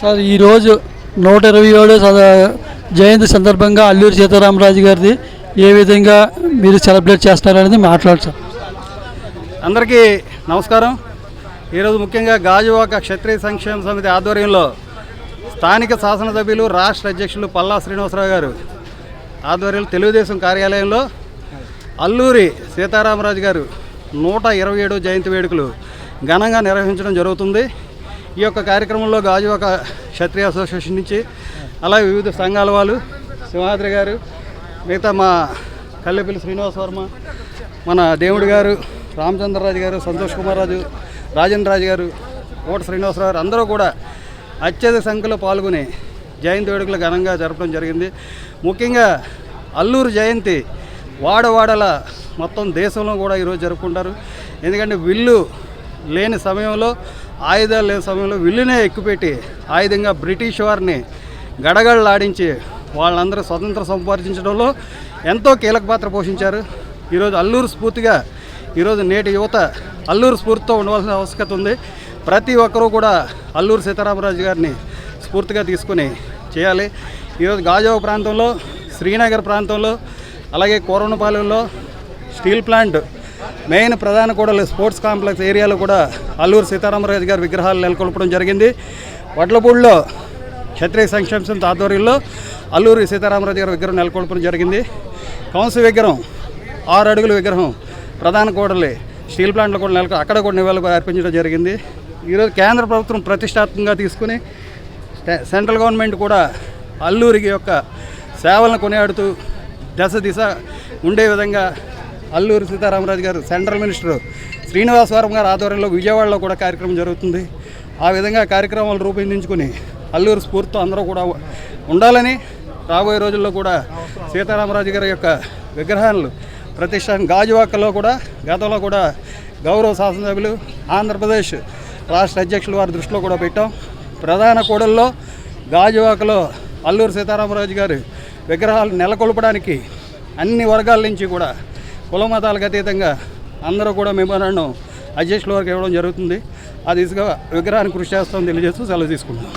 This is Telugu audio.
సార్ ఈరోజు 127వ జయంతి సందర్భంగా అల్లూరి సీతారామరాజు గారిది ఏ విధంగా మీరు సెలబ్రేట్ చేస్తారనేది మాట్లాడు సార్. అందరికీ నమస్కారం. ఈరోజు ముఖ్యంగా గాజువాక క్షత్రియ సంక్షేమ సమితి ఆధ్వర్యంలో స్థానిక శాసనసభ్యులు రాష్ట్ర అధ్యక్షులు పల్లా శ్రీనివాసరావు గారు ఆధ్వర్యంలో తెలుగుదేశం కార్యాలయంలో అల్లూరి సీతారామరాజు గారు 127వ జయంతి వేడుకలు ఘనంగా నిర్వహించడం జరుగుతుంది. ఈ యొక్క కార్యక్రమంలో గాజువాక క్షత్రియ అసోసియేషన్ నుంచి అలాగే వివిధ సంఘాల వాళ్ళు, సింహాద్రి గారు, మిగతా మా కల్లెపల్లి శ్రీనివాస వర్మ, మన దేవుడు గారు, రామచంద్రరాజు గారు, సంతోష్ కుమార్ రాజు, రాజేంద్ర రాజు గారు, కోట శ్రీనివాసరావు గారు అందరూ కూడా అత్యధిక సంఖ్యలో పాల్గొని జయంతి వేడుకలు ఘనంగా జరపడం జరిగింది. ముఖ్యంగా అల్లూరు జయంతి వాడవాడల మొత్తం దేశంలో కూడా ఈరోజు జరుపుకుంటారు. ఎందుకంటే విల్లు లేని సమయంలో, ఆయుధాలు లేని సమయంలో విల్లునే ఎక్కుపెట్టి ఆయుధంగా బ్రిటిష్ వారిని గడగడలాడించి వాళ్ళందరూ స్వతంత్రం సంపాదించడంలో ఎంతో కీలక పాత్ర పోషించారు. ఈరోజు అల్లూరు స్ఫూర్తిగా ఈరోజు నేటి యువత అల్లూరు స్ఫూర్తితో ఉండవలసిన ఆవశ్యకత ఉంది. ప్రతి ఒక్కరూ కూడా అల్లూరు సీతారామరాజు గారిని స్ఫూర్తిగా తీసుకుని చేయాలి. ఈరోజు గాజువాక ప్రాంతంలో, శ్రీనగర్ ప్రాంతంలో, అలాగే కోరవనపాలెంలో స్టీల్ ప్లాంట్ మెయిన్ ప్రధాన కూడలి స్పోర్ట్స్ కాంప్లెక్స్ ఏరియాలో కూడా అల్లూరు సీతారామరాజు గారి విగ్రహాలు నెలకొల్పడం జరిగింది. వడ్లపూడిలో క్షత్రియ సంక్షేమ సమితి ఆధ్వర్యంలో అల్లూరి సీతారామరాజు గారి విగ్రహం నెలకొల్పడం జరిగింది. కౌన్సిల్ విగ్రహం 6 అడుగుల విగ్రహం ప్రధాన కూడలి స్టీల్ ప్లాంట్లో కూడా అక్కడ కూడా నివాళులు అర్పించడం జరిగింది. ఈరోజు కేంద్ర ప్రభుత్వం ప్రతిష్టాత్మకంగా తీసుకుని సెంట్రల్ గవర్నమెంట్ కూడా అల్లూరికి యొక్క సేవలను కొనియాడుతూ దిశ ఉండే విధంగా అల్లూరి సీతారామరాజు గారు సెంట్రల్ మినిస్టర్ శ్రీనివాస వర్మ గారి ఆధ్వర్యంలో విజయవాడలో కూడా కార్యక్రమం జరుగుతుంది. ఆ విధంగా కార్యక్రమాలు రూపొందించుకుని అల్లూరు స్ఫూర్తితో అందరూ కూడా ఉండాలని, రాబోయే రోజుల్లో కూడా సీతారామరాజు గారి యొక్క విగ్రహాలు ప్రతిష్టాన్ని గాజువాకలో కూడా గతంలో కూడా గౌరవ శాసనసభ్యులు ఆంధ్రప్రదేశ్ రాష్ట్ర అధ్యక్షులు వారి దృష్టిలో కూడా పెట్టాం. ప్రధాన కూడల్లో గాజువాకలో అల్లూరి సీతారామరాజు గారి విగ్రహాలు నెలకొల్పడానికి అన్ని వర్గాల నుంచి కూడా కుల మతాలకు అతీతంగా అందరూ కూడా మెమోరాండం అధ్యక్షుల వరకు ఇవ్వడం జరుగుతుంది. ఆ దిశగా విగ్రహాన్ని కృషి చేస్తామని తెలియజేస్తూ సెలవు తీసుకుంటాం.